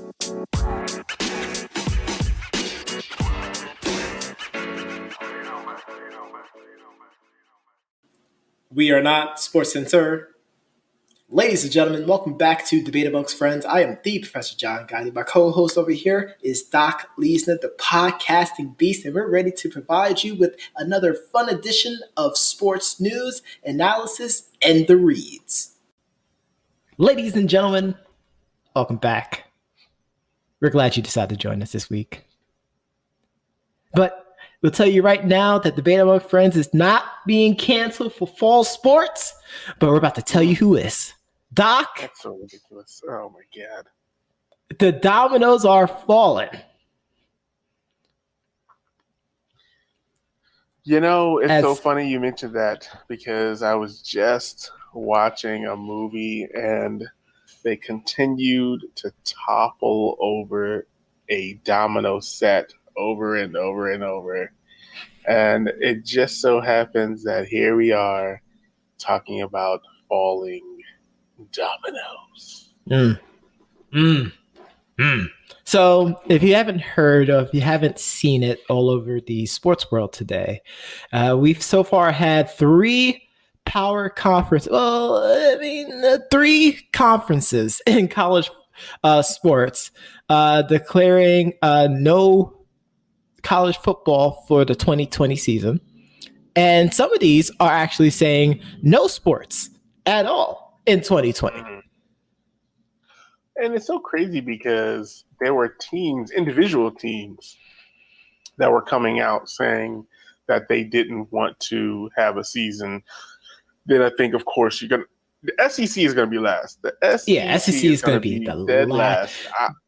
We are not Sports Center. Ladies and gentlemen, welcome back to Debate Amongst Friends. I am the Professor John Gotti. My co-host over here is Doc Leesner, the podcasting beast, and we're ready to provide you with another fun edition of sports news, analysis, and the reads. Ladies and gentlemen, welcome back. We're glad you decided to join us this week. But we'll tell you right now that Debate Among Friends is not being canceled for fall sports, but we're about to tell you who is. Doc? That's so ridiculous. Oh, my God. The dominoes are falling. You know, it's so funny you mentioned that because I was just watching a movie and they continued to topple over a domino set over and over and over. And it just so happens that here we are talking about falling dominoes. So if you haven't heard of, you haven't seen it all over the sports world today, we've so far had three conferences in college sports declaring no college football for the 2020 season. And some of these are actually saying no sports at all in 2020. And it's so crazy because there were individual teams that were coming out saying that they didn't want to have a season. Then I think, of course, the SEC is going to be last. The SEC is going to be the dead last.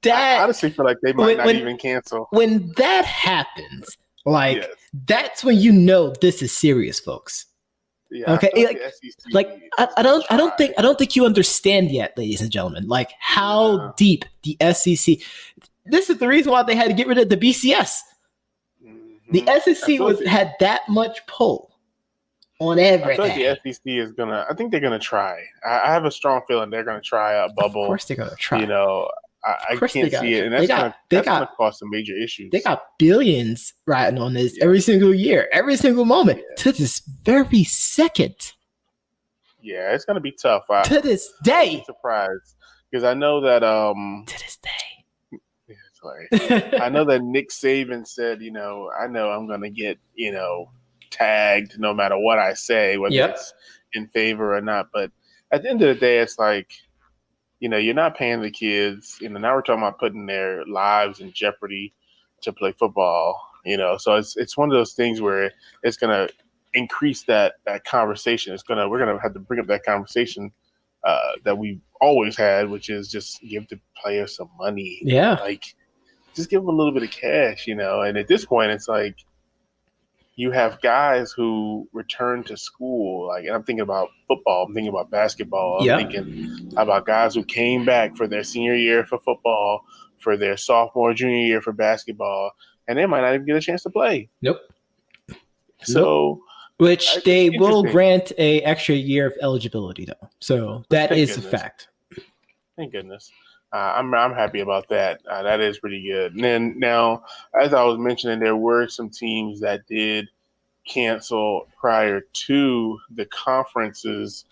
I honestly feel like they might not even cancel. When that happens, that's when you know this is serious, folks. Yeah, okay, I don't think you understand yet, ladies and gentlemen, like how deep the SEC. This is the reason why they had to get rid of the BCS. Mm-hmm. The SEC had that much pull on everything. I feel like the SEC is gonna. I think they're gonna try. I have a strong feeling they're gonna try a bubble. Of course, they're gonna try. You know, I can't see it, and that's gonna cause some major issues. They got billions riding on this every single year, every single moment to this very second. Yeah, it's gonna be tough. To this day, I'm surprised because I know that to this day. Sorry, I know that Nick Saban said, I know I'm gonna get tagged no matter what I say, whether it's in favor or not. But at the end of the day, it's like. You're not paying the kids. Now we're talking about putting their lives in jeopardy to play football. So it's one of those things where it's going to increase that conversation. We're gonna have to bring up that conversation that we always had, which is just give the players some money. Yeah, like just give them a little bit of cash. And at this point, it's like. You have guys who return to school, and I'm thinking about football, I'm thinking about basketball, I'm thinking about guys who came back for their senior year for football, for their sophomore, junior year for basketball, and they might not even get a chance to play. Nope. So, which they will grant a extra year of eligibility, though. So that is a fact. Thank goodness. I'm happy about that. That is pretty good. And then now, as I was mentioning, there were some teams that did cancel prior to the conferences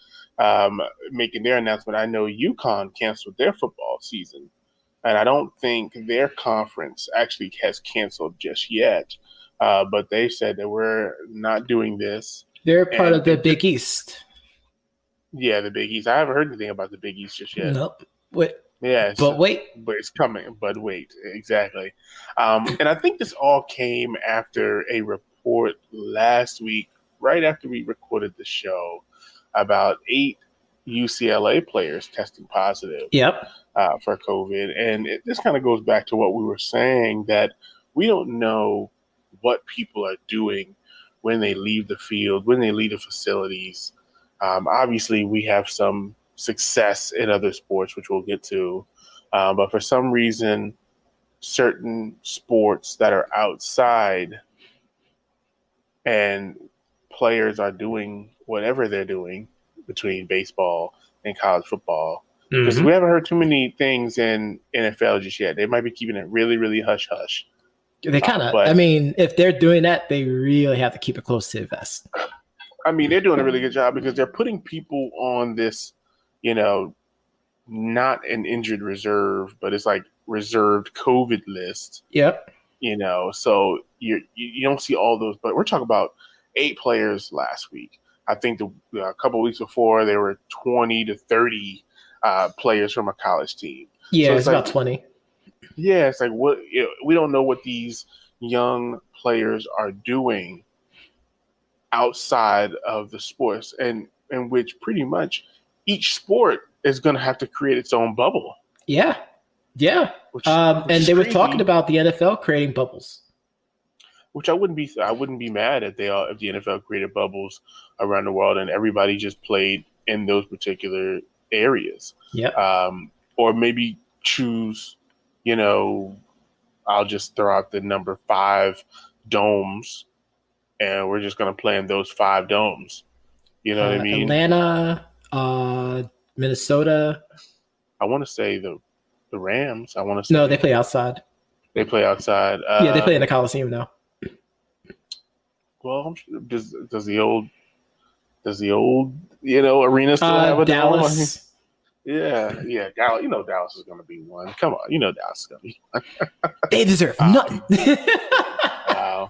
making their announcement. I know UConn canceled their football season, and I don't think their conference actually has canceled just yet. But they said that we're not doing this. They're part of the Big East. Yeah, the Big East. I haven't heard anything about the Big East just yet. Nope. But it's coming. But wait, exactly. And I think this all came after a report last week, right after we recorded the show, about 8 UCLA players testing positive for COVID. And this kind of goes back to what we were saying, that we don't know what people are doing when they leave the field, when they leave the facilities. Obviously, we have some success in other sports, which we'll get to. But for some reason, certain sports that are outside and players are doing whatever they're doing between baseball and college football, Because we haven't heard too many things in NFL just yet. They might be keeping it really, really hush hush. They kind of, I mean, if they're doing that, they really have to keep it close to the vest. I mean, they're doing a really good job because they're putting people on this, not an injured reserve, but it's like reserved COVID list. Yep. So you don't see all those, but we're talking about 8 players last week. I think a couple of weeks before there were 20 to 30 players from a college team. Yeah, so it's about 20. Yeah, it's like we don't know what these young players are doing outside of the sports, and in which pretty much each sport is going to have to create its own bubble. Yeah. Which and they were talking about the NFL creating bubbles, which I wouldn't be mad if the NFL created bubbles around the world and everybody just played in those particular areas. Yeah. Or maybe choose, I'll just throw out the number 5 domes, and we're just going to play in those 5 domes. You know what I mean? Atlanta, Minnesota. I want to say the Rams. I want to say no, they play outside. They play outside. Yeah, they play in the Coliseum now. Well, does the old arena still have a Dallas? Dome? Yeah, Dallas. Dallas is going to be one. Come on, Dallas is going to be one. They deserve nothing. Wow.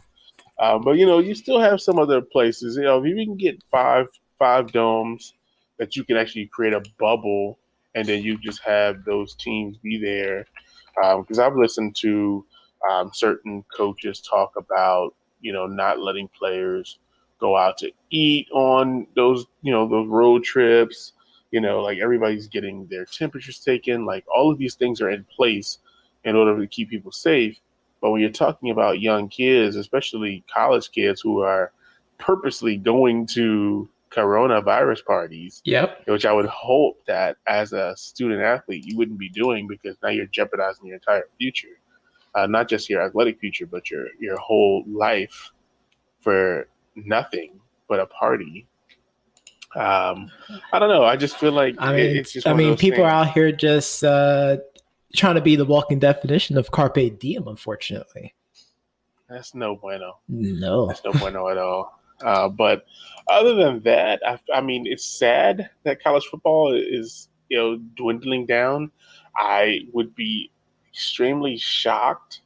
But you still have some other places. If you can get five domes that you can actually create a bubble, and then you just have those teams be there. Because I've listened to certain coaches talk about not letting players go out to eat on those those road trips. Like everybody's getting their temperatures taken. Like all of these things are in place in order to keep people safe. But when you're talking about young kids, especially college kids who are purposely going to coronavirus parties, yep, which I would hope that as a student athlete you wouldn't be doing, because now you're jeopardizing your entire future, not just your athletic future, but your whole life for nothing but a party. I don't know. I just feel like it's just. People things. are out here just trying to be the walking definition of carpe diem. Unfortunately, that's no bueno. No, that's no bueno at all. But other than that, I mean, it's sad that college football is dwindling down. I would be extremely shocked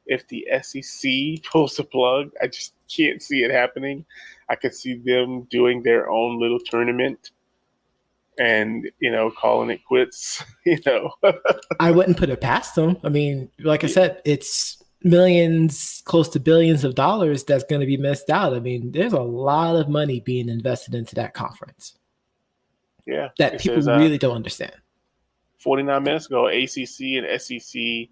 if the SEC pulls the plug. I just can't see it happening. I could see them doing their own little tournament and, calling it quits, I wouldn't put it past them. I mean, like I said, it's millions, close to billions of dollars that's going to be missed out. I mean, there's a lot of money being invested into that conference. Yeah. That people really don't understand. 49 minutes ago, ACC and SEC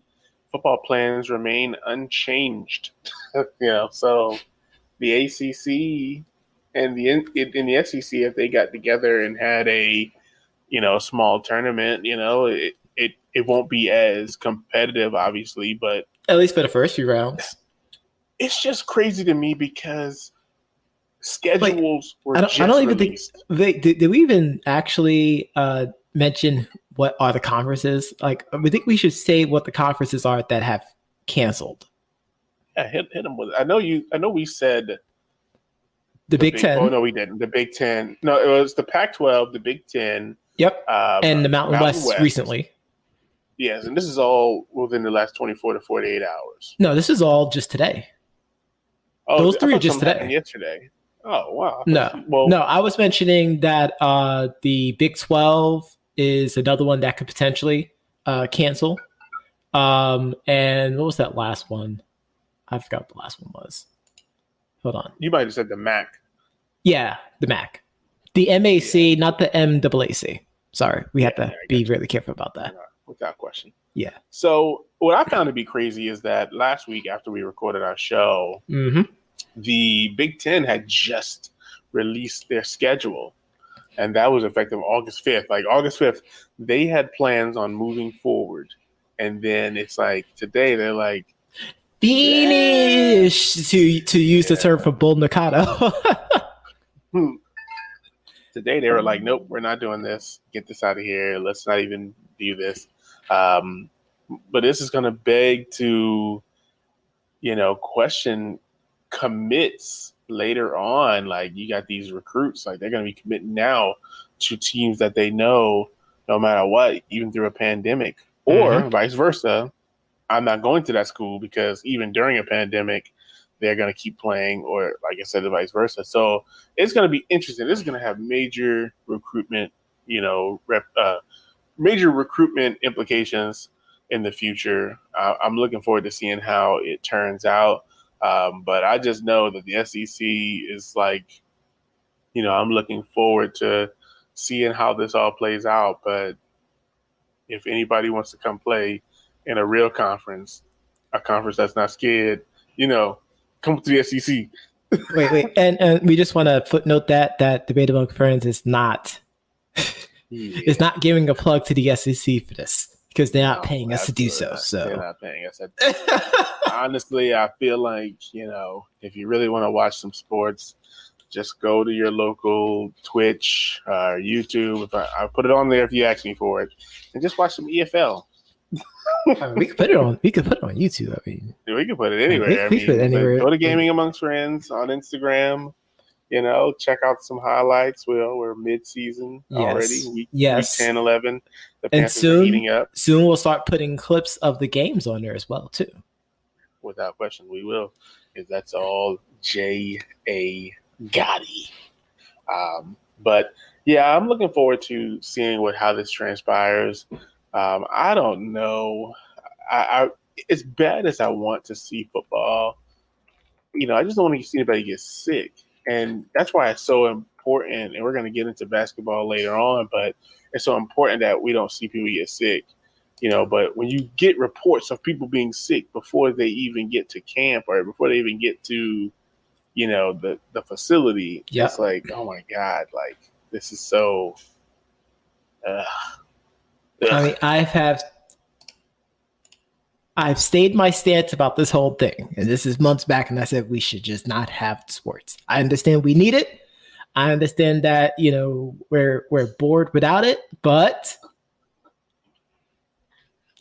football plans remain unchanged. So the ACC and in the SEC, if they got together and had a small tournament, it won't be as competitive, obviously, but at least for the first few rounds. It's just crazy to me because schedules were just I don't even released. think did we even actually mention what are the conferences? Like, I think we should say what the conferences are that have canceled. Yeah, hit them with it. I know we said the Big Ten. Oh no, we didn't. The Big Ten. No, it was the Pac-12, the Big Ten. Yep. And the Mountain West recently. Yes, and this is all within the last 24 to 48 hours. No, this is all just today. Oh, those 3 are just today. Yesterday. Oh, wow. No, I was mentioning that the Big 12 is another one that could potentially cancel. And what was that last one? I forgot what the last one was. Hold on. You might have said the MAC. Yeah, the MAC. The MAC, not the MAAC. Sorry, we have to be really careful about that. Without question. Yeah. So what I found to be crazy is that last week after we recorded our show, the Big Ten had just released their schedule. And that was effective August 5th. Like August 5th, they had plans on moving forward. And then it's like today they're like, finish, to use the term from Bull Nakano. Today they were like, nope, we're not doing this. Get this out of here. Let's not even do this. But this is going to beg to, question commits later on. Like, you got these recruits, like they're going to be committing now to teams that they know no matter what, even through a pandemic, or vice versa. I'm not going to that school because even during a pandemic, they're going to keep playing, or like I said, the vice versa. So it's going to be interesting. This is going to have major recruitment, major recruitment implications in the future. I'm looking forward to seeing how it turns out. But I just know that the SEC is like, I'm looking forward to seeing how this all plays out. But if anybody wants to come play in a real conference, a conference that's not scared, come to the SEC. Wait. And we just want to footnote that Debate Among Friends is not is not giving a plug to the SEC for this because they're not paying us to do so. They're not paying us. Honestly, I feel like, if you really want to watch some sports, just go to your local Twitch or YouTube. I put it on there if you ask me for it, and just watch some EFL. We could put it on. We could put it on YouTube. I mean, we could put it anywhere. We put it anywhere. Go to Gaming Amongst Friends on Instagram. Check out some highlights. Well, we're mid-season already. Week 10, 11. The Panthers are heating up. Soon we'll start putting clips of the games on there as well, too. Without question, we will. Because that's all J.A. Gotti. But, yeah, I'm looking forward to seeing how this transpires. I don't know. As bad as I want to see football, I just don't want to see anybody get sick. And that's why it's so important, and we're going to get into basketball later on, but it's so important that we don't see people get sick, But when you get reports of people being sick before they even get to camp or before they even get to, the facility, It's like, oh, my God, like, this is so I mean, I've stayed my stance about this whole thing, and this is months back, and I said we should just not have sports. I understand we need it. I understand that, we're bored without it, but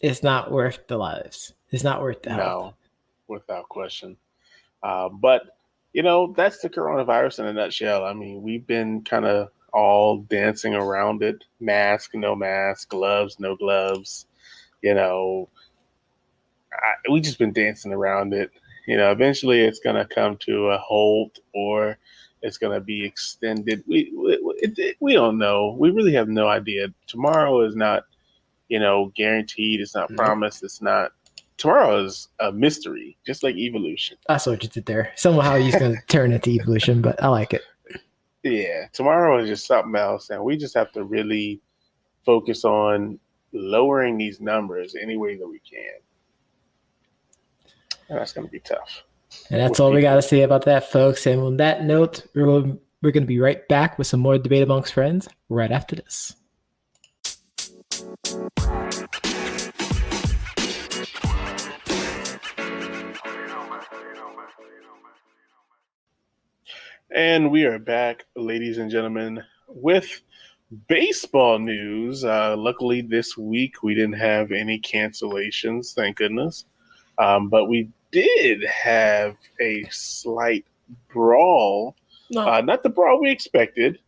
it's not worth the lives. It's not worth the health. No, without question. But, that's the coronavirus in a nutshell. I mean, we've been kind of all dancing around it. Mask, no mask, gloves, no gloves, we just been dancing around it. Eventually it's going to come to a halt or it's going to be extended. We don't know. We really have no idea. Tomorrow is not, guaranteed. It's not promised. It's not. Tomorrow is a mystery, just like evolution. I saw what you did there. Somehow he's going to turn into evolution, but I like it. Yeah, tomorrow is just something else, and we just have to really focus on lowering these numbers any way that we can. And that's going to be tough. And that's all we got to say about that, folks. And on that note, we're going to be right back with some more Debate Amongst Friends right after this. And we are back, ladies and gentlemen, with baseball news. Luckily, this week we didn't have any cancellations, thank goodness. But we did have a slight brawl. Not the brawl we expected.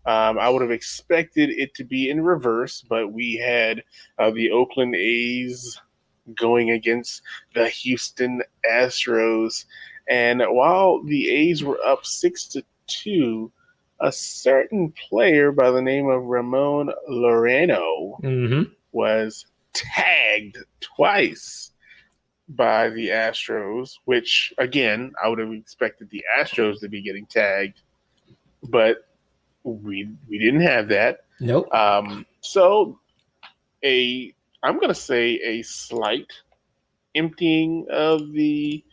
I would have expected it to be in reverse, but we had the Oakland A's going against the Houston Astros. And while the A's were up 6-2, a certain player by the name of Ramon Laureano was tagged twice by the Astros, which, again, I would have expected the Astros to be getting tagged, but we didn't have that. Nope. So I'm going to say a slight emptying of the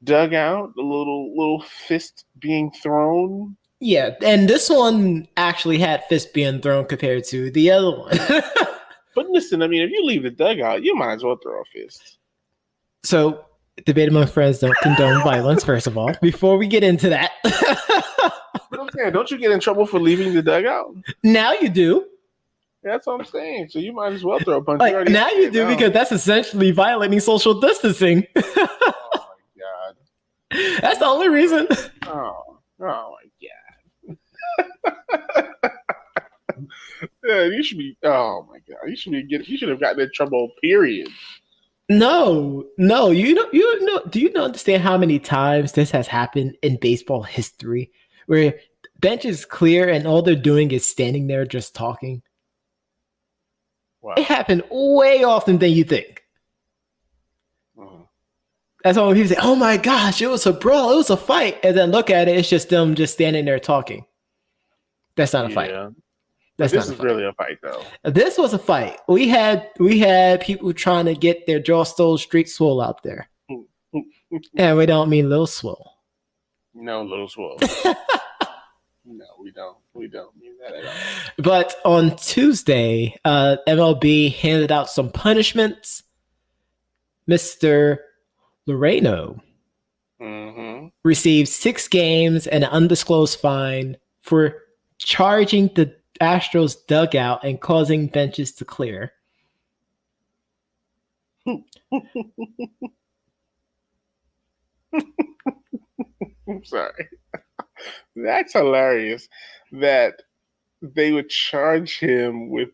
dugout, a little fist being thrown. Yeah, and this one actually had fist being thrown compared to the other one. But listen, I mean, if you leave the dugout, you might as well throw a fist. So, Debate Among Friends don't condone violence, first of all, before we get into that. I'm saying, don't you get in trouble for leaving the dugout? Now you do. That's what I'm saying. So you might as well throw a punch. Like now you do because that's essentially violating social distancing. Oh my god. That's the only reason. Oh my god. Yeah, you should be. Oh my god, you should have gotten in trouble. Period. No. You know. Do you understand how many times this has happened in baseball history, where bench is clear and all they're doing is standing there just talking? Wow. It happened way often than you think. Mm-hmm. That's why when people say, "Oh my gosh, it was a brawl, it was a fight," and then look at it, it's just them just standing there talking. That's not a fight. This is really a fight, though. This was a fight. We had people trying to get their jaw stole, street swole out there, and we don't mean little swole. No, little swole. No, we don't. We don't mean that at all. But on Tuesday, MLB handed out some punishments. Mr. Loreno received 6 games and an undisclosed fine for charging the Astros dugout and causing benches to clear. I'm sorry. That's hilarious that they would charge him with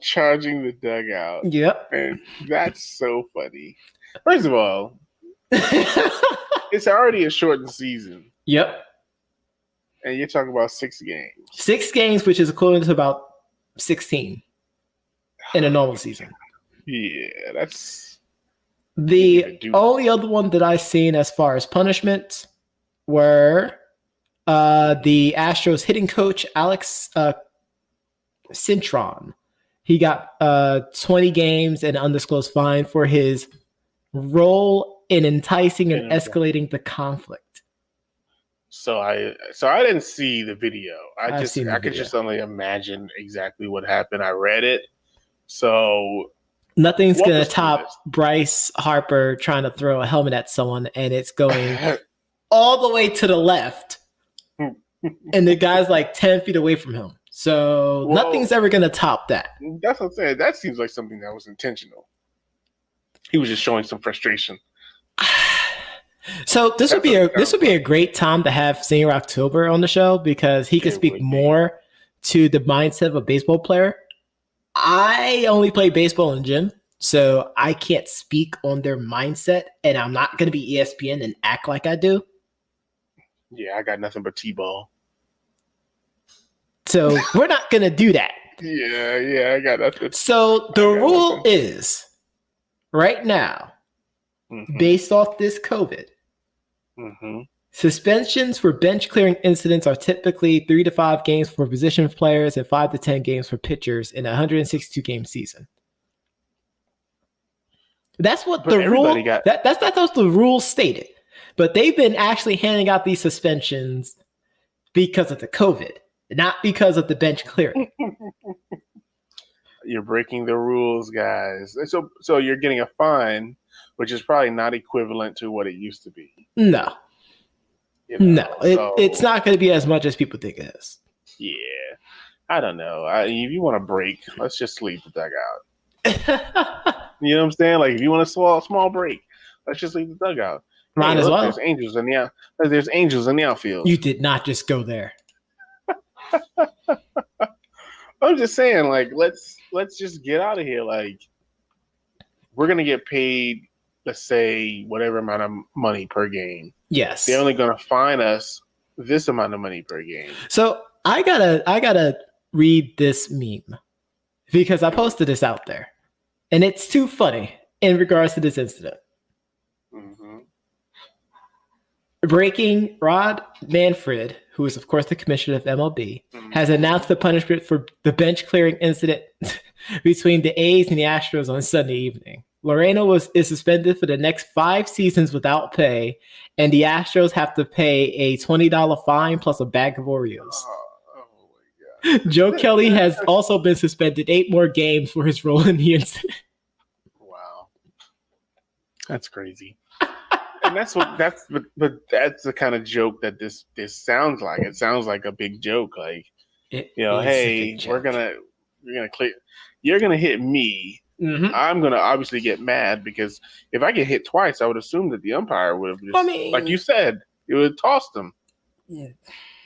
charging the dugout. Yep. And that's so funny. First of all, it's already a shortened season. Yep. And you're talking about 6 games. 6 games, which is equivalent to about 16 in a normal season. Yeah, that's... The only other one that I've seen as far as punishments were the Astros hitting coach, Alex Cintron. He got 20 games and an undisclosed fine for his role in enticing and escalating the conflict. So I didn't see the video. I could just only imagine exactly what happened. I read it. So nothing's gonna top Bryce Harper trying to throw a helmet at someone and it's going all the way to the left. And the guy's like 10 feet away from him. So nothing's ever gonna top that. That's what I'm saying. That seems like something that was intentional. He was just showing some frustration. So this would be a great time to have Senior October on the show because he could speak more to the mindset of a baseball player. I only play baseball in the gym, so I can't speak on their mindset, and I'm not going to be ESPN and act like I do. Yeah, I got nothing but T-ball. So we're not going to do that. Yeah, I got nothing. So the rule is, right now, based off this COVID, suspensions for bench clearing incidents are typically 3 to 5 games for position players and 5 to 10 games for pitchers in a 162 game season. That's what the rule. That's what the rule stated. But they've been actually handing out these suspensions because of the COVID, not because of the bench clearing. You're breaking the rules, guys. So you're getting a fine, which is probably not equivalent to what it used to be. No. It's not going to be as much as people think it is. Yeah. I don't know. If you want to break, let's just leave the dugout. You know what I'm saying? Like, if you want a small break, let's just leave the dugout. Might as well. There's angels in the outfield. You did not just go there. I'm just saying, like, let's just get out of here. Like, we're gonna get paid, let's say, whatever amount of money per game. Yes. They're only gonna fine us this amount of money per game. So I gotta read this meme because I posted this out there, and it's too funny in regards to this incident. Breaking Rod Manfred, who is, of course, the commissioner of MLB, has announced the punishment for the bench clearing incident between the A's and the Astros on Sunday evening. Loreno is suspended for the next 5 seasons without pay, and the Astros have to pay a $20 fine plus a bag of Oreos. Oh my God. Joe Kelly has also been suspended 8 more games for his role in the incident. Wow. That's crazy. And that's the kind of joke that this sounds like. It sounds like a big joke, like, It you know, is a hey, big we're joke. gonna clear, you're gonna hit me. Mm-hmm. I'm gonna obviously get mad because if I get hit twice, I would assume that the umpire would have just, I mean, like you said, it would have tossed him. yeah.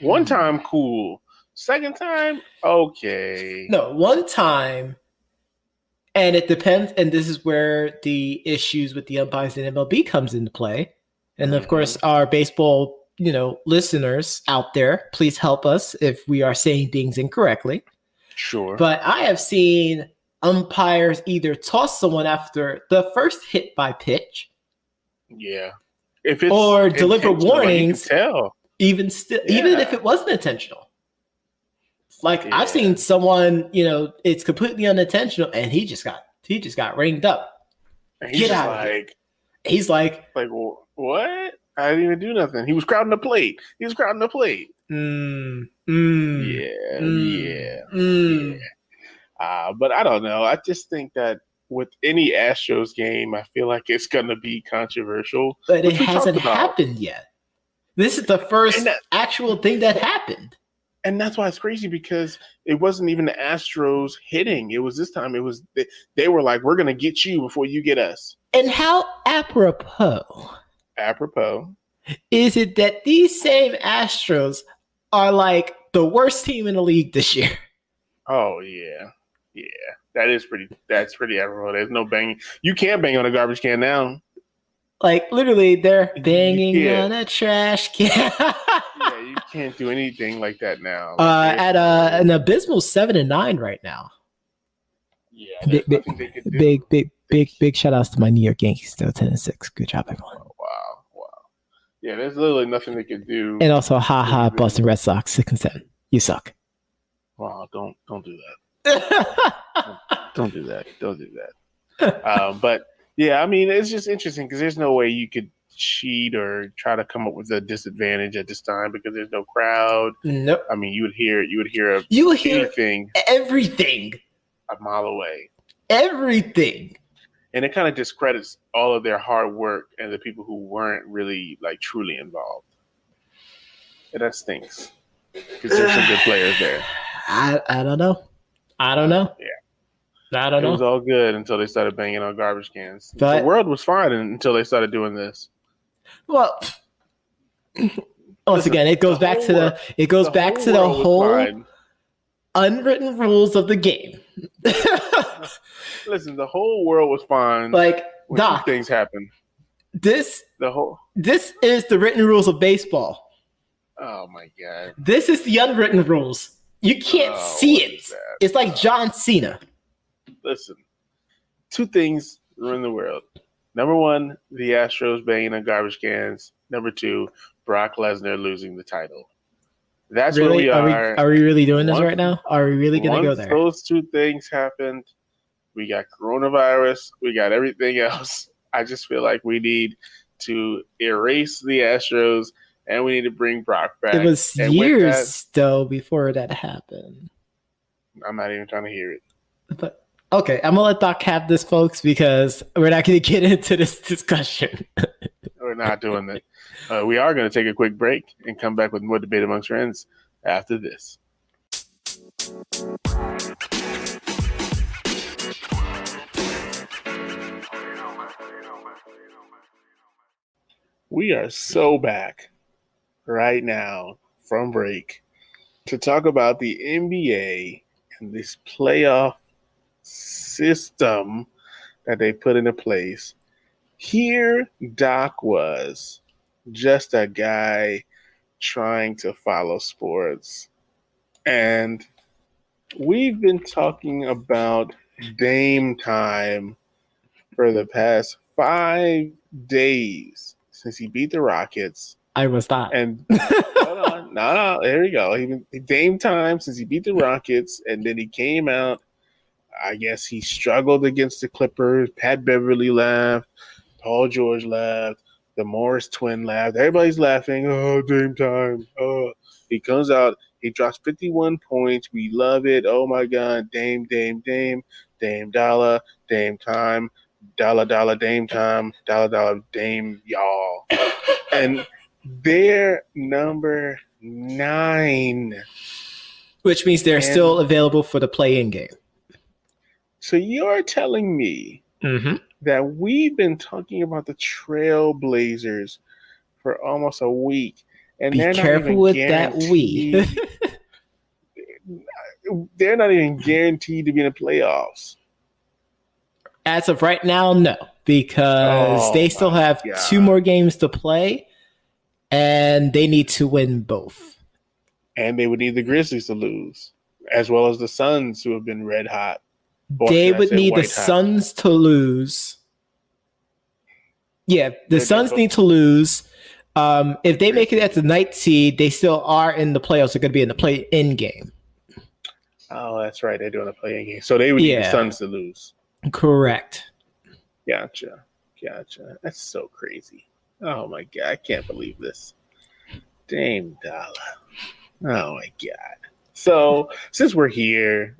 One time, cool. Second time, okay. No, one time, and it depends. And this is where the issues with the umpires in MLB comes into play. And of course, our baseball, listeners out there, please help us if we are saying things incorrectly. Sure. But I have seen umpires either toss someone after the first hit by pitch, Yeah. If it's or deliver intentional, like, you can warnings, tell. even if it wasn't intentional. Like, I've seen someone, it's completely unintentional, and he just got ringed up. And he's Get just out of here. like, He's like, well, what? I didn't even do nothing. He was crowding the plate. But I don't know. I just think that with any Astros game, I feel like it's going to be controversial. But it hasn't happened yet. This is the first actual thing that happened. And that's why it's crazy, because it wasn't even the Astros hitting. It was this time. It was they were like, we're going to get you before you get us. And how apropos is it that these same Astros are like the worst team in the league this year? Oh, yeah. Yeah. That's pretty apropos. There's no banging. You can't bang on a garbage can now. Like, literally, they're banging on a trash can. Yeah, you can't do anything like that now. At an abysmal 7-9 right now. Yeah, big shout outs to my New York Yankees, still 10-6. Good job, everyone. Wow. Yeah, there's literally nothing they could do. And also, Boston Red Sox 6-7. You suck. Wow, don't do that. Don't do that. But yeah, I mean, it's just interesting because there's no way you could cheat or try to come up with a disadvantage at this time because there's no crowd. Nope. I mean, you would hear everything a mile away. Everything. And it kind of discredits all of their hard work and the people who weren't really, like, truly involved. And that stinks because there's some good players there. I don't know. Yeah. I don't know. It was all good until they started banging on garbage cans. But the world was fine until they started doing this. Well, once again, it goes back to the whole unwritten rules of the game. Listen, the whole world was fine. Like, when Doc, things happen. This is the written rules of baseball. Oh my God! This is the unwritten rules. You can't see it. It's like John Cena. Listen, two things ruin the world. Number one, the Astros banging on garbage cans. Number two, Brock Lesnar losing the title. That's really? where we are. Are we really doing this right now? Are we really going to go there? Those two things happened. We got coronavirus. We got everything else. I just feel like we need to erase the Astros and we need to bring Brock back. It was years, though, before that happened. I'm not even trying to hear it. But okay, I'm going to let Doc have this, folks, because we're not going to get into this discussion. We're not doing that. We are going to take a quick break and come back with more debate amongst friends after this. We are so back right now from break to talk about the NBA and this playoff system that they put into place. Here, Doc was just a guy trying to follow sports. And we've been talking about Dame time for the past 5 days since he beat the Rockets. I was not. And hold on. No, there we go. Dame time since he beat the Rockets, and then he came out. I guess he struggled against the Clippers. Pat Beverly laughed. Paul George laughed. The Morris twin laughed. Everybody's laughing. Oh, Dame time. Oh, he comes out. He drops 51 points. We love it. Oh, my God. Dame Dollar. Dame time. Dollar Dollar Dame time, Dollar Dollar Dame y'all. And they're number 9. Which means they're And still available for the play-in game. so you're telling me that we've been talking about the Trailblazers for almost a week, and Be they're careful not with even that we. they're not even guaranteed to be in the playoffs. As of right now, no, because they still have 2 more games to play, and they need to win both. And they would need the Grizzlies to lose, as well as the Suns, who have been red hot. They would need the Suns to lose. Yeah, the Suns need to lose. If they make it at the 9th seed, they still are in the playoffs. They're going to be in the play-in game. Oh, that's right. They're doing a play-in game. So they would need the Suns to lose. Correct. Gotcha. That's so crazy. Oh, my God. I can't believe this. Dame Dollar. Oh, my God. So, since we're here,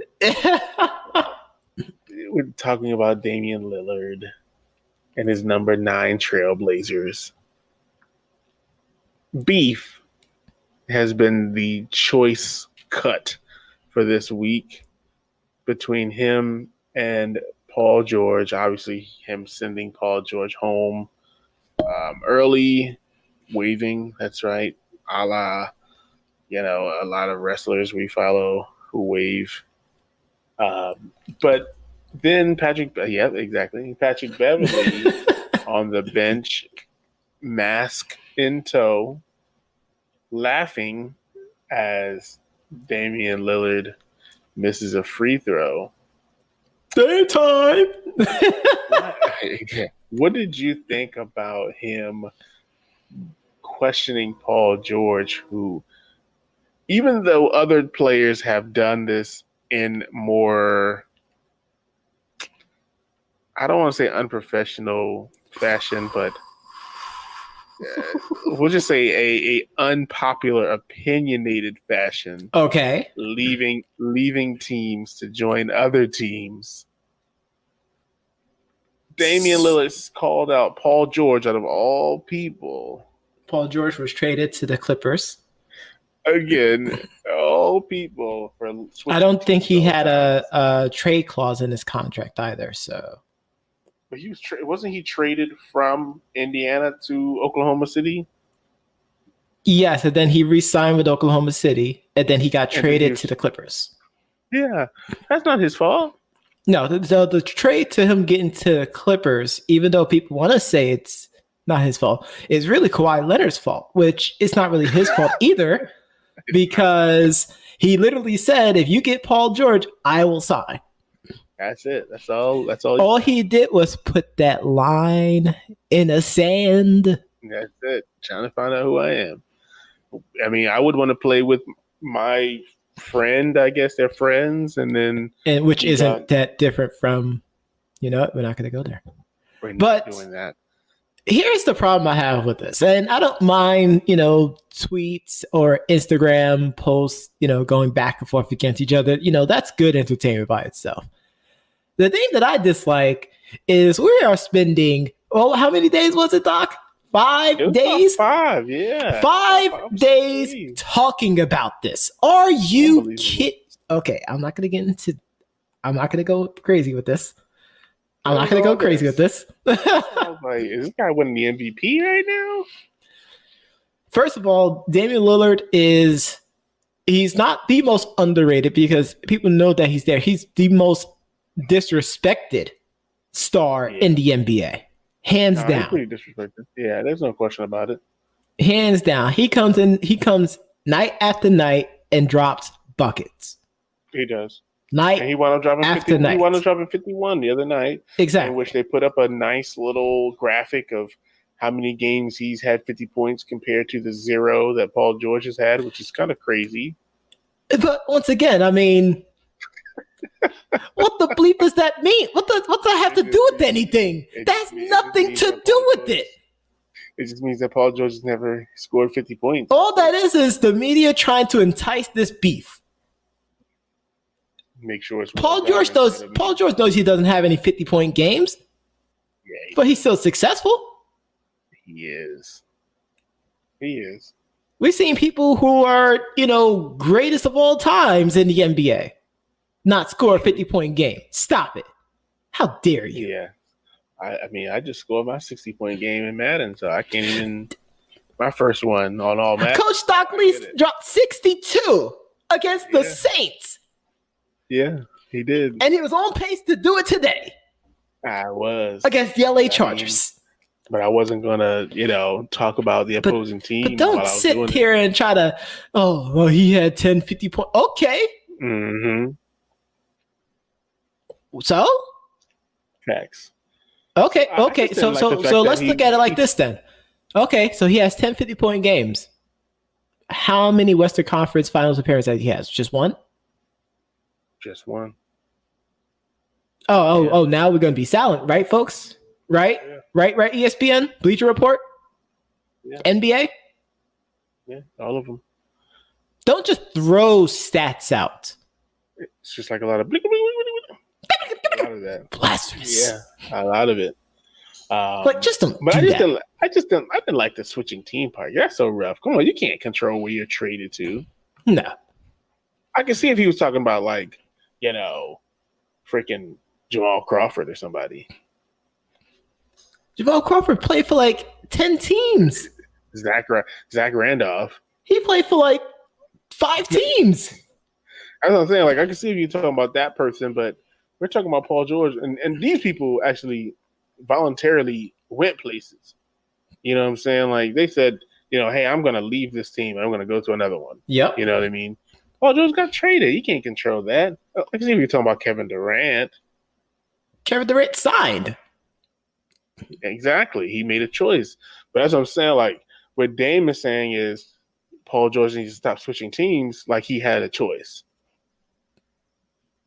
we're talking about Damian Lillard and his number 9 Trailblazers. Beef has been the choice cut for this week between him and Paul George. Obviously, him sending Paul George home early, waving. That's right. A la, a lot of wrestlers we follow who wave. But then Patrick Beverly on the bench, mask in tow, laughing as Damian Lillard misses a free throw. Daytime! What did you think about him questioning Paul George, who, even though other players have done this in more, I don't want to say unprofessional fashion, but we'll just say a unpopular, opinionated fashion. Okay. Leaving teams to join other teams. Damian Lillard called out Paul George out of all people. Paul George was traded to the Clippers. Again, all people. I don't think he had a trade clause in his contract either, so. But wasn't he traded from Indiana to Oklahoma City? Yes, and then he re-signed with Oklahoma City, and then he got traded to the Clippers. Yeah, that's not his fault. No, the trade to him getting to the Clippers, even though people want to say it's not his fault, is really Kawhi Leonard's fault, which is not really his fault either, because he literally said, if you get Paul George, I will sign. That's it. That's all. All he did was put that line in the sand. That's it. Trying to find out who I am. I mean, I would want to play with my friend. I guess they're friends, and which isn't that different from, we're not going to go there. We're not doing that. Here's the problem I have with this, and I don't mind, tweets or Instagram posts, going back and forth against each other. That's good entertainment by itself. The thing that I dislike is we are spending, how many days was it, Doc? 5 days? 5, yeah. 5 days talking about this. Are you kidding? Okay, I'm not going to go crazy with this. I was like, is this guy winning the MVP right now? First of all, Damian Lillard he's not the most underrated because people know that he's there. He's the most disrespected star in the NBA. Hands down. He's pretty disrespected. Yeah, there's no question about it. Hands down. He comes night after night and drops buckets. He does. Night and he wound up dropping after 50, night. He wound up dropping 51 the other night. Exactly. In which they put up a nice little graphic of how many games he's had 50 points compared to the 0 that Paul George has had, which is kind of crazy. But once again, I mean, what the bleep does that mean? What does that have to do with anything? That's nothing to do with it. It just means that Paul George has never scored 50 points. All that is the media trying to entice this beef. Make sure it's Paul George knows he doesn't have any 50-point games. But he's still successful. He is. He is. We've seen people who are, greatest of all times in the NBA not score a 50-point game. Stop it. How dare you? Yeah. I just scored my 60-point game in Madden, so I can't even – my first one on all Madden. Coach Stockley dropped 62 against the Saints. Yeah, he did. And he was on pace to do it today. I was. Against the LA Chargers. But I wasn't going to, talk about the opposing team. But don't sit here and try to, he had 10, 50 points. Okay. Mm-hmm. So? Facts. Okay. So let's look at it like this then. Okay, so he has 10, 50-point games. How many Western Conference Finals appearances that he has? Just one? Just one. Oh, now we're going to be silent, right, folks? Right? Yeah. Right, ESPN, Bleacher Report, NBA? Yeah, all of them. Don't just throw stats out. It's just like a lot of a lot of that. Blasphemous. Yeah, a lot of it. But just don't. But I didn't like the switching team part. That's so rough. Come on, you can't control where you're traded to. No. I can see if he was talking about freaking Jamal Crawford or somebody. Jamal Crawford played for 10 teams. Zach Randolph. He played for 5 teams. That's what I'm saying. I can see if you're talking about that person, but we're talking about Paul George, and these people actually voluntarily went places. You know what I'm saying? They said, hey, I'm going to leave this team and I'm going to go to another one. Yep. You know what I mean? Paul George got traded. You can't control that. I can see if you're talking about Kevin Durant. Kevin Durant signed. Exactly. He made a choice. But that's what I'm saying. What Dame is saying is Paul George needs to stop switching teams he had a choice.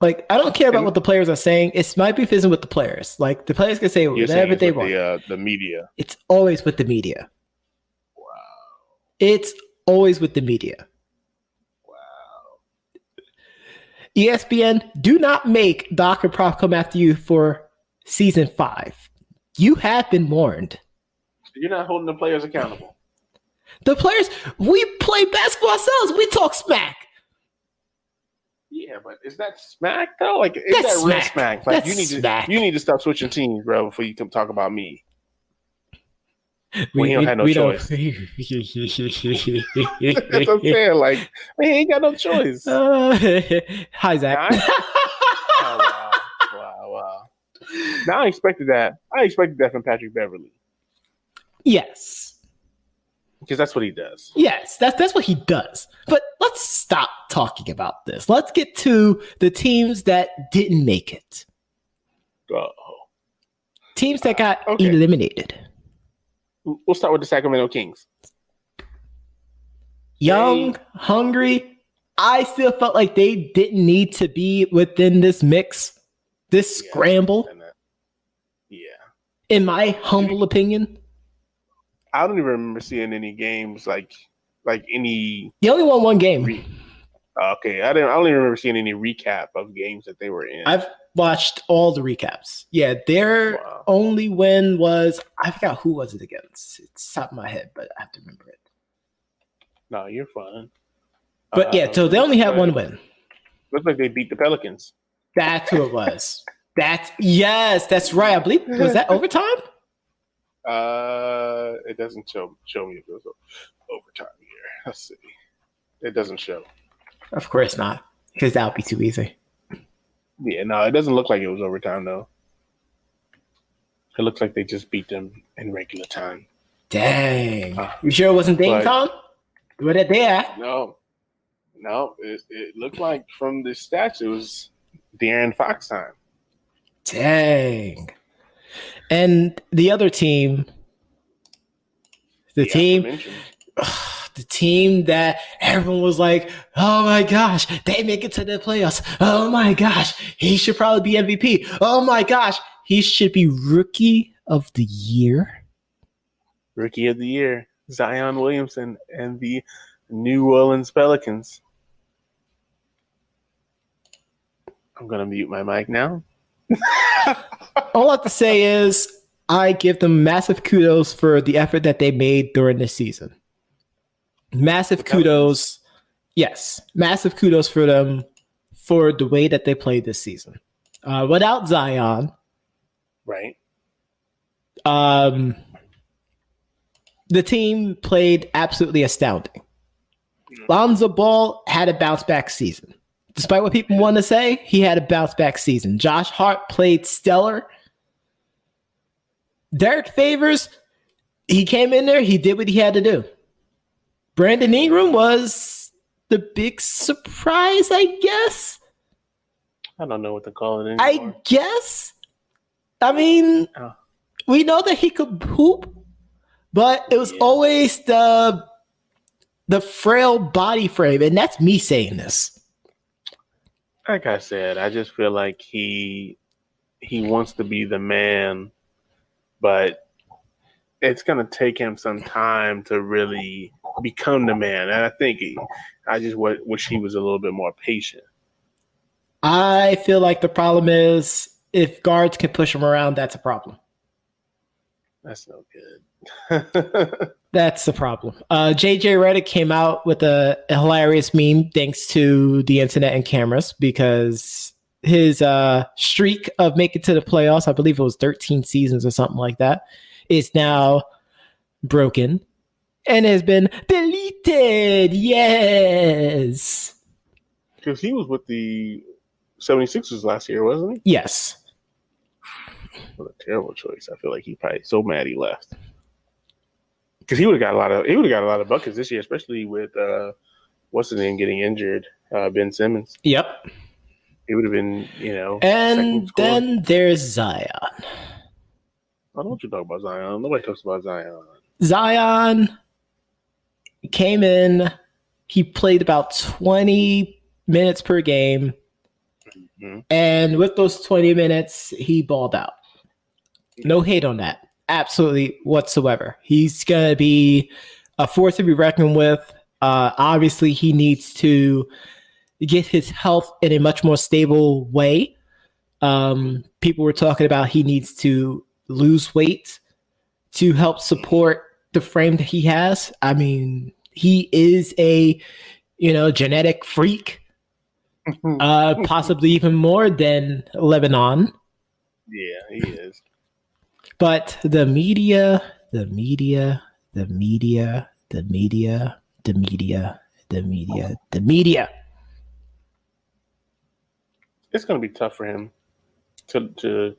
I don't care about what the players are saying. It's my beef isn't with the players. The players can say whatever they want. The media. It's always with the media. Wow. It's always with the media. Wow. ESPN, do not make Doc and Prof come after you for season 5. You have been warned. You're not holding the players accountable. The players, we play basketball ourselves. We talk smack. Yeah, but is that smack though? Is that real smack? You need to stop switching teams, bro, before you come talk about me. We don't have no choice. That's what I'm saying. We ain't got no choice. Hi, Zach. Wow. Now I expected that. From Patrick Beverly. Yes. Because that's what he does. Yes, that's what he does. But let's stop talking about this. Let's get to the teams that didn't make it. Teams that got eliminated. We'll start with the Sacramento Kings. Young, hungry. I still felt like they didn't need to be within this mix, this scramble. Yeah. In my humble opinion. I don't even remember seeing any games like any. They only won one game. Okay, I don't even remember seeing any recap of games that they were in. I've watched all the recaps. Yeah, their only win was, I forgot who was it against. It's top of my head, but I have to remember it. No, you're fine. But so they only had one win. Looks like they beat the Pelicans. That's who it was. That's right. I believe, was that overtime? It doesn't show me if it was overtime here. Let's see. It doesn't show. Of course not, because that would be too easy. Yeah, no, it doesn't look like it was overtime though. It looks like they just beat them in regular time. Dang. You sure it wasn't Dame time? Where did they at? No. It looked like from the stats it was De'Aaron Fox time. Dang. And the other team, the team that everyone was like, oh my gosh, they make it to the playoffs. Oh my gosh, he should probably be MVP. Oh my gosh, he should be Rookie of the Year. Rookie of the Year, Zion Williamson and the New Orleans Pelicans. I'm going to mute my mic now. All I have to say is, I give them massive kudos for the effort that they made during this season. Massive kudos. Yes, massive kudos for them for the way that they played this season. Without Zion, right? The team played absolutely astounding. Lonzo Ball had a bounce back season. Despite what people want to say, he had a bounce back season. Josh Hart played stellar. Derek Favors, he came in there, he did what he had to do. Brandon Ingram was the big surprise, I guess. I don't know what to call it I anymore. guess. I mean, we know that he could hoop, but it was always the frail body frame, and that's me saying this. Like I said, I just feel like he wants to be the man, but it's going to take him some time to really become the man. And I just wish he was a little bit more patient. I feel like the problem is if guards can push him around, that's a problem. That's no good. That's the problem. JJ Redick came out with a hilarious meme thanks to the internet and cameras because his streak of making to the playoffs, I believe it was 13 seasons or something like that, is now broken and has been deleted. Yes. Because he was with the 76ers last year, wasn't he? Yes. What a terrible choice. I feel like he probably so mad he left. Because he would have got a lot of buckets this year, especially with what's his name getting injured, Ben Simmons. Yep. He would have been, And then there's Zion. I don't want you to talk about Zion. Nobody talks about Zion. Zion came in. He played about 20 minutes per game. Mm-hmm. And with those 20 minutes, he balled out. No hate on that. Absolutely whatsoever. He's going to be a force to be reckoned with. Obviously, he needs to get his health in a much more stable way. People were talking about he needs to lose weight to help support the frame that he has. I mean, he is a, genetic freak, possibly even more than Lebanon. Yeah, he is. But the media. It's going to be tough for him to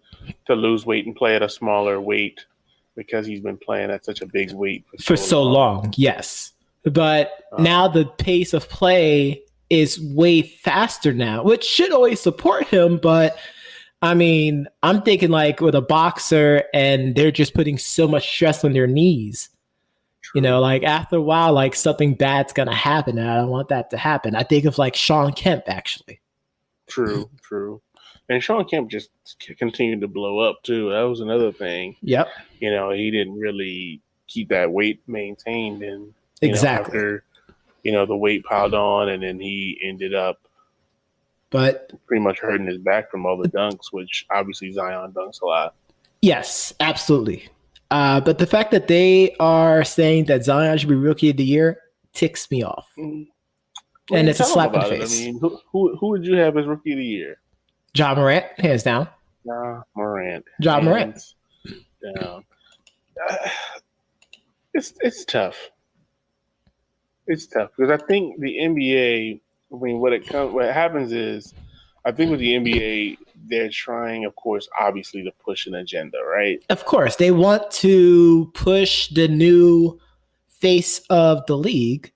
lose weight and play at a smaller weight because he's been playing at such a big weight for so long. Yes. But now the pace of play is way faster now, which should always support him. But I mean, I'm thinking like with a boxer and they're just putting so much stress on their knees. True. Like after a while, like something bad's going to happen. And I don't want that to happen. I think of like Sean Kemp, actually. True. And Sean Kemp just continued to blow up too. That was another thing. Yep. He didn't really keep that weight maintained. And exactly. After, the weight piled on and then he ended up pretty much hurting his back from all the dunks, which obviously Zion dunks a lot. Yes, absolutely. But the fact that they are saying that Zion should be Rookie of the Year ticks me off. Mm-hmm. And it's a slap in the face. I mean, who would you have as Rookie of the Year? Ja Morant, hands down. Morant. Ja Morant. Down. It's tough. It's tough because I think the NBA. I mean, what happens is, I think with the NBA, they're trying, of course, obviously, to push an agenda, right? Of course, they want to push the new face of the league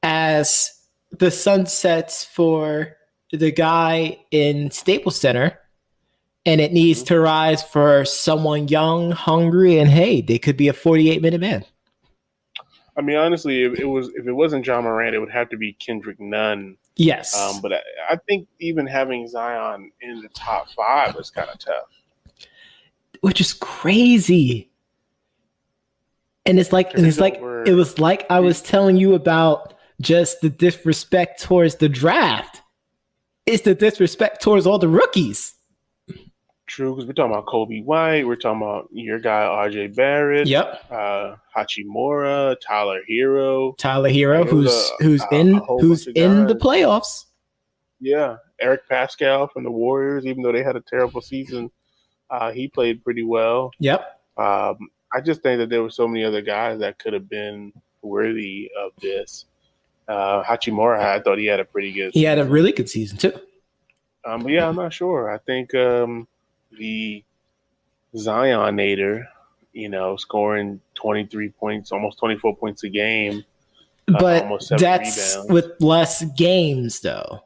as the sun sets for the guy in Staples Center, and it needs to rise for someone young, hungry, and hey, they could be a 48-minute man. I mean, honestly, if it wasn't Ja Morant, it would have to be Kendrick Nunn. Yes. But I think even having Zion in the top 5 is kind of tough. Which is crazy. And it was like I was telling you about just the disrespect towards the draft. It's the disrespect towards all the rookies. True, because we're talking about Kobe White, we're talking about your guy RJ Barrett, Yep. Hachimura, Tyler Hero. Tyler Hero, Like it was who's a whole bunch of in the guys. playoffs. Yeah, Eric Pascal from the Warriors, even though they had a terrible season, he played pretty well. Yep. I just think that there were so many other guys that could have been worthy of this. Hachimura, I thought he had a pretty good He had a season. really good season too. But yeah, I'm not sure. I think the Zionator, scoring 23 points, almost 24 points a game, But almost 7 that's rebounds. with less games, though.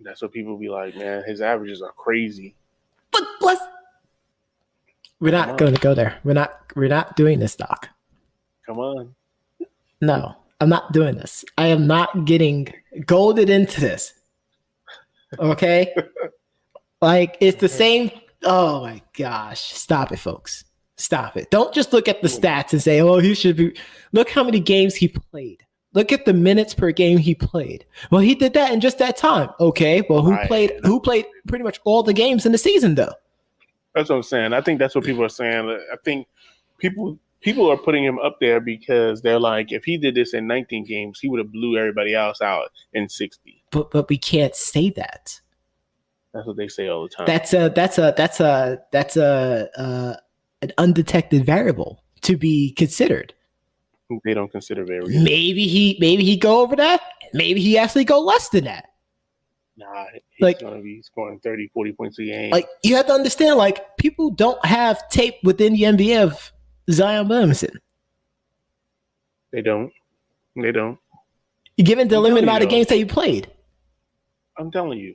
That's what people be like, man, his averages are crazy. But we're not going to go there. We're not doing this, Doc. Come on. No, I'm not doing this. I am not getting golded into this. Okay? Like, it's the same. Oh my gosh. Stop it, folks. Stop it. Don't just look at the stats and say, oh, he should be. Look how many games he played. Look at the minutes per game he played. Well, he did that in just that time. Okay. Well, who played pretty much all the games in the season, though? That's what I'm saying. I think that's what people are saying. I think people are putting him up there because they're like, if he did this in 19 games, he would have blew everybody else out in 60. But we can't say that. That's what they say all the time. That's an undetected variable to be considered. They don't consider variable. Maybe he go over that. Maybe he actually go less than that. Nah, he's going to be scoring 30, 40 points a game. Like, you have to understand, like, people don't have tape within the NBA of Zion Williamson. They don't. Given the limited amount of games that you played. I'm telling you.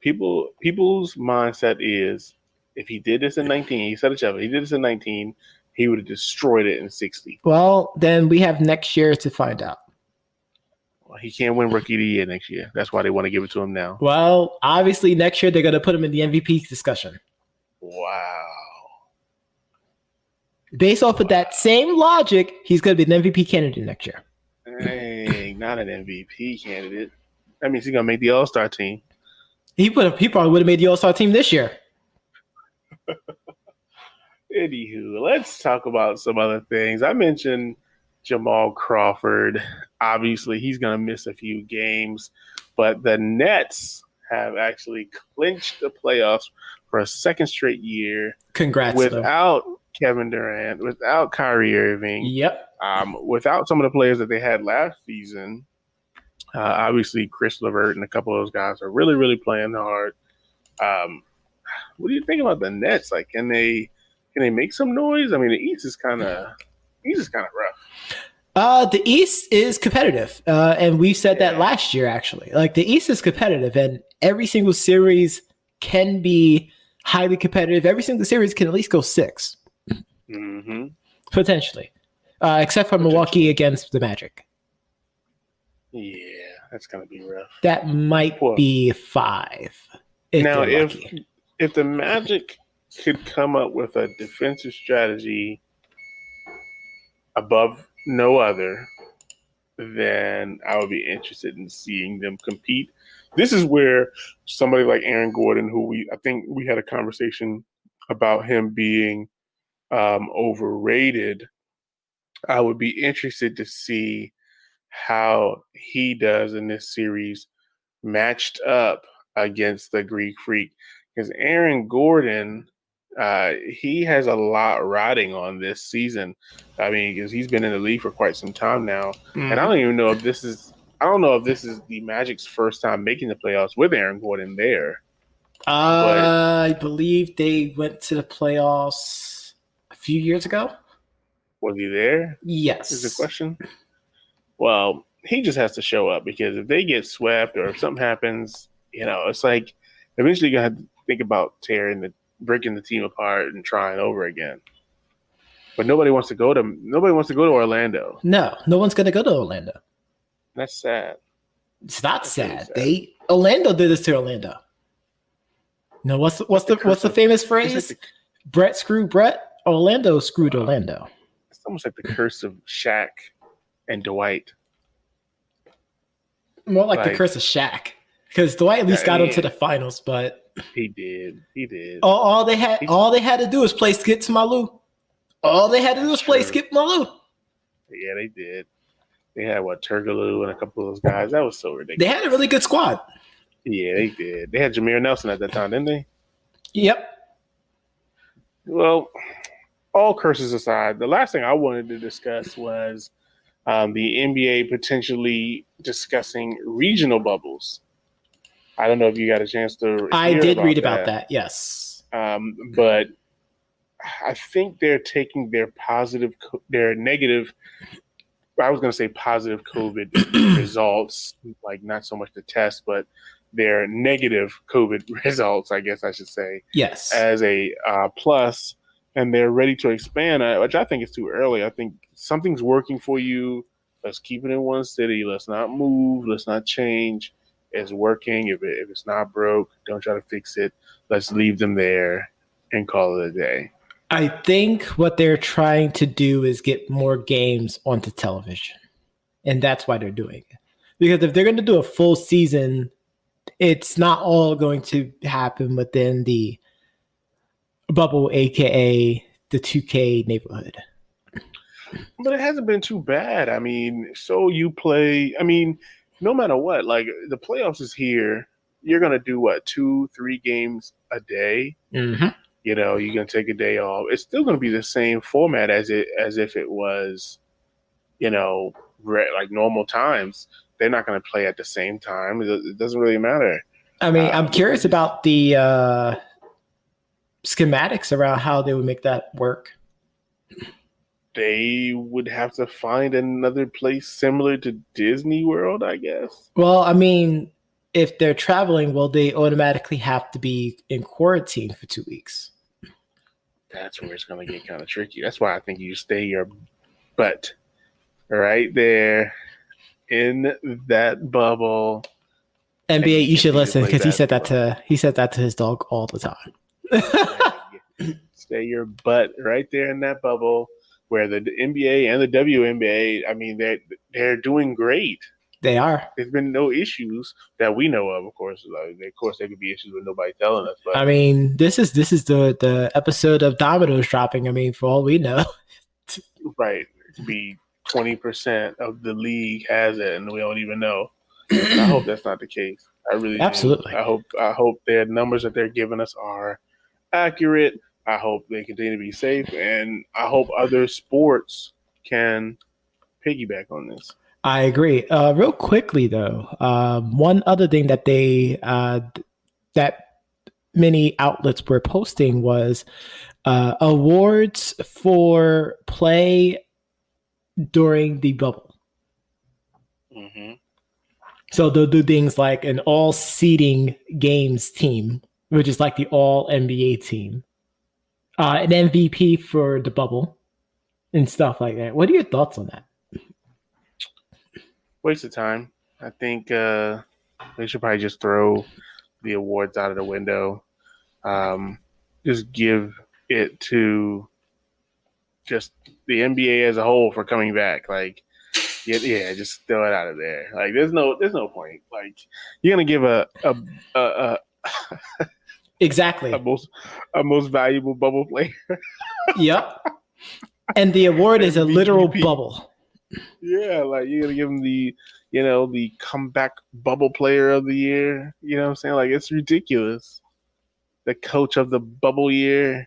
People's mindset is, if he did this in 19, he said it, Jeff, he did this in 19, he would have destroyed it in 60. Well, then we have next year to find out. Well, he can't win Rookie of the Year next year. That's why they want to give it to him now. Well, obviously next year they're going to put him in the MVP discussion. Wow. Based off of that same logic, he's going to be an MVP candidate next year. Hey, not an MVP candidate. That means he's going to make the All-Star team. He probably would have made the All-Star team this year. Anywho, let's talk about some other things. I mentioned Jamal Crawford. Obviously, he's going to miss a few games, but the Nets have actually clinched the playoffs for a second straight year. Congrats. Without Kevin Durant, without Kyrie Irving. Yep. Without some of the players that they had last season. Obviously, Chris LeVert and a couple of those guys are really, really playing hard. What do you think about the Nets? Like, can they make some noise? I mean, the East is kind of rough. The East is competitive, and we said that last year. Actually, like, the East is competitive, and every single series can be highly competitive. Every single series can at least go 6, potentially, except for Milwaukee against the Magic. Yeah, that's gonna be rough. That might be 5. Now, if the Magic could come up with a defensive strategy above no other, then I would be interested in seeing them compete. This is where somebody like Aaron Gordon, who I think we had a conversation about him being overrated. I would be interested to see how he does in this series matched up against the Greek Freak. Because Aaron Gordon, he has a lot riding on this season. I mean, because he's been in the league for quite some time now. And I don't even know if this is the Magic's first time making the playoffs with Aaron Gordon there. I believe they went to the playoffs a few years ago. Was he there? Yes. Is the question. Well, he just has to show up, because if they get swept or if something happens, it's like eventually you're going to have to think about breaking the team apart and trying over again. But nobody wants to go to Orlando. No one's going to go to Orlando. That's sad. It's not sad. Orlando did this to Orlando. No, what's the famous phrase? Like Brett screwed Brett. Orlando screwed Orlando. It's almost like the curse of Shaq and Dwight. More like the curse of Shaq, because Dwight at least got into the finals, but He did. He did. All they had to do was play Skip to Malou. All they had to do was play Skip Malou. Yeah, they did. They had Turgaloo and a couple of those guys. That was so ridiculous. They had a really good squad. Yeah, they did. They had Jameer Nelson at that time, didn't they? Yep. Well, all curses aside, the last thing I wanted to discuss was the NBA potentially discussing regional bubbles. I don't know if you got a chance to. I did read about that. Yes. But I think they're taking their negative. I was going to say positive COVID results, like not so much the test, but their negative COVID results, I guess I should say. Yes. As a plus, and they're ready to expand, which I think is too early. I think something's working for you. Let's keep it in one city. Let's not move. Let's not change. It's working. If it's not broke, don't try to fix it. Let's leave them there and call it a day. I think what they're trying to do is get more games onto television. And that's why they're doing it. Because if they're going to do a full season, it's not all going to happen within the bubble, aka the 2K neighborhood. But it hasn't been too bad. I mean, so you play, I mean, no matter what, like the playoffs is here. You're going to do 2-3 games a day. Mm-hmm. You know, you're going to take a day off. It's still going to be the same format as if it was, like normal times. They're not going to play at the same time. It doesn't really matter. I mean, I'm curious about the schematics around how they would make that work. They would have to find another place similar to Disney World, I guess. Well, I mean, if they're traveling, will they automatically have to be in quarantine for 2 weeks? That's where it's going to get kind of tricky. That's why I think you stay your butt right there in that bubble. NBA, you should listen because he said that to his dog all the time. Stay your butt right there in that bubble where the NBA and the WNBA, I mean, they're doing great. They are. There's been no issues that we know of course. Of course, there could be issues with nobody telling us. But I mean, this is the episode of dominoes dropping. I mean, for all we know, right? It could be 20% of the league has it, and we don't even know. I hope that's not the case. I really absolutely. Do. I hope their numbers that they're giving us are accurate. I hope they continue to be safe, and I hope other sports can piggyback on this. I agree. Real quickly, though, one other thing that that many outlets were posting was awards for play during the bubble. Mm-hmm. So they'll do things like an all-seeding games team, which is like the all-NBA team, an MVP for the bubble, and stuff like that. What are your thoughts on that? Waste of time. I think they should probably just throw the awards out of the window. Just give it to just the NBA as a whole for coming back. Like, yeah, just throw it out of there. Like, there's no point. Like, you're gonna give a exactly a most valuable bubble player. Yep. And the award is a literal bubble. Yeah, like you're gonna give him the comeback bubble player of the year. You know what I'm saying? Like, it's ridiculous. The coach of the bubble year.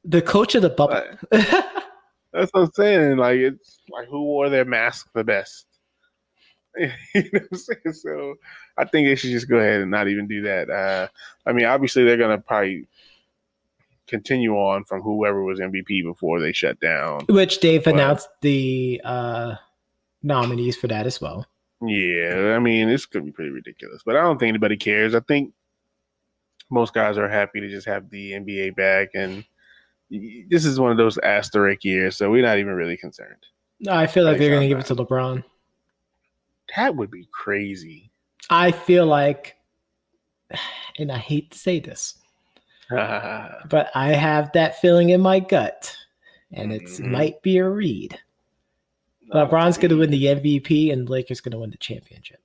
The coach of the bubble. That's what I'm saying. Like, it's like who wore their mask the best. You know what I'm saying? So I think they should just go ahead and not even do that. I mean, obviously they're gonna probably continue on from whoever was MVP before they shut down. Which they've announced the nominees for that as well. Yeah, I mean, it's going to be pretty ridiculous. But I don't think anybody cares. I think most guys are happy to just have the NBA back. And this is one of those asterisk years, so we're not even really concerned. No, I feel like they're going to give it to LeBron. That would be crazy. I feel like, and I hate to say this, but I have that feeling in my gut, and it might be a read. LeBron's going to win the MVP, and the Lakers going to win the championship.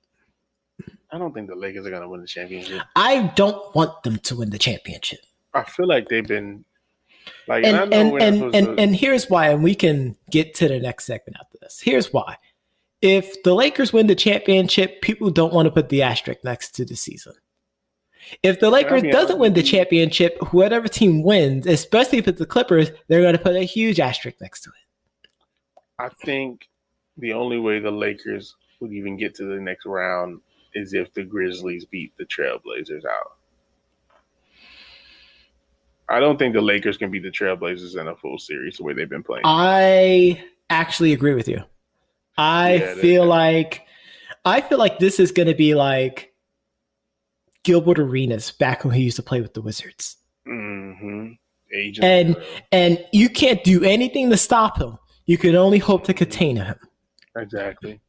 I don't think the Lakers are going to win the championship. I don't want them to win the championship. I feel like they've been like, and here's why, and we can get to the next segment after this. Here's why. If the Lakers win the championship, people don't want to put the asterisk next to the season. If the Lakers doesn't win the championship, whatever team wins, especially if it's the Clippers, they're going to put a huge asterisk next to it. I think the only way the Lakers would even get to the next round is if the Grizzlies beat the Trailblazers out. I don't think the Lakers can beat the Trailblazers in a full series the way they've been playing. I actually agree with you. I feel like this is going to be like Gilbert Arenas back when he used to play with the Wizards. Mm-hmm. And you can't do anything to stop him. You can only hope to contain him. Exactly.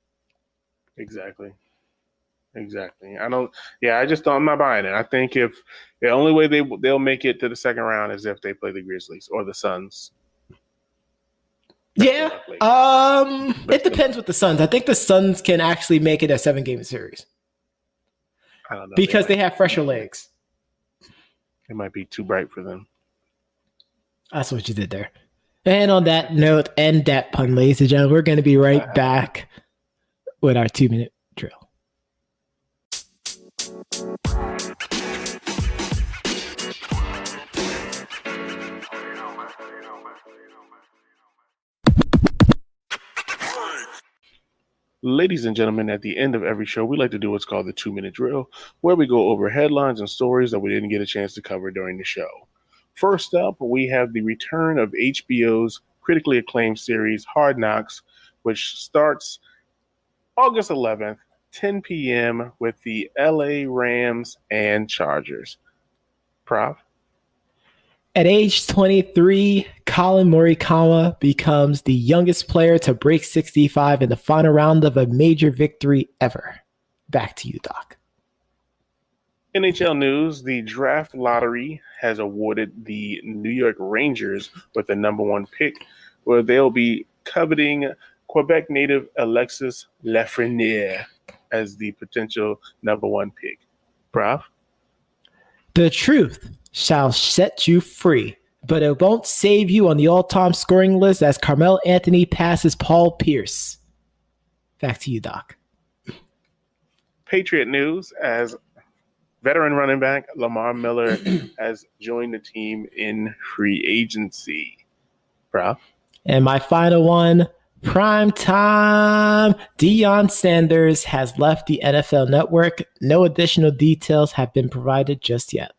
I'm not buying it. I think if the only way they'll make it to the second round is if they play the Grizzlies or the Suns. Yeah. It depends with the Suns. I think the Suns can actually make it a 7-game series. I don't know. Because they have fresher legs. It might be too bright for them. That's what you did there. And on that note, and that pun, ladies and gentlemen, we're going to be right back with our 2-minute drill. Ladies and gentlemen, at the end of every show, we like to do what's called the 2-minute drill, where we go over headlines and stories that we didn't get a chance to cover during the show. First up, we have the return of HBO's critically acclaimed series, Hard Knocks, which starts August 11th, 10 p.m. with the LA Rams and Chargers. Prof? At age 23, Colin Morikawa becomes the youngest player to break 65 in the final round of a major victory ever. Back to you, Doc. NHL news, the draft lottery has awarded the New York Rangers with the number 1 pick, where they'll be coveting Quebec native Alexis Lafreniere as the potential number 1 pick. Prof? The truth shall set you free, but it won't save you on the all-time scoring list as Carmelo Anthony passes Paul Pierce. Back to you, Doc. Patriot news, as veteran running back Lamar Miller has joined the team in free agency. Prof? And my final one, prime time. Deion Sanders has left the NFL Network. No additional details have been provided just yet.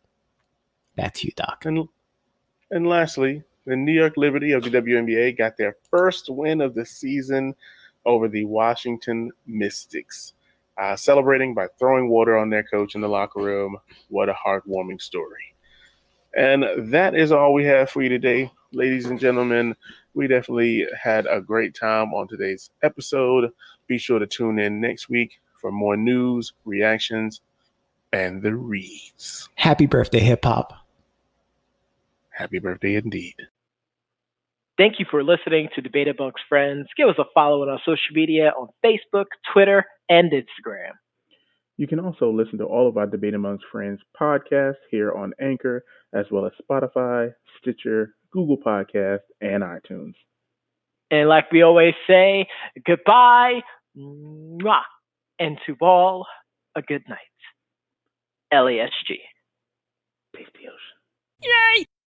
Back to you, Doc. And lastly, the New York Liberty of the WNBA got their first win of the season over the Washington Mystics, celebrating by throwing water on their coach in the locker room. What a heartwarming story. And that is all we have for you today, ladies and gentlemen. We definitely had a great time on today's episode. Be sure to tune in next week for more news, reactions, and the reads. Happy birthday, hip-hop. Happy birthday indeed. Thank you for listening to Debate Amongst Friends. Give us a follow on our social media on Facebook, Twitter, and Instagram. You can also listen to all of our Debate Amongst Friends podcasts here on Anchor, as well as Spotify, Stitcher, Google Podcasts, and iTunes. And like we always say, goodbye, mwah, and to all, a good night. LASG. Peace to the ocean. Yay!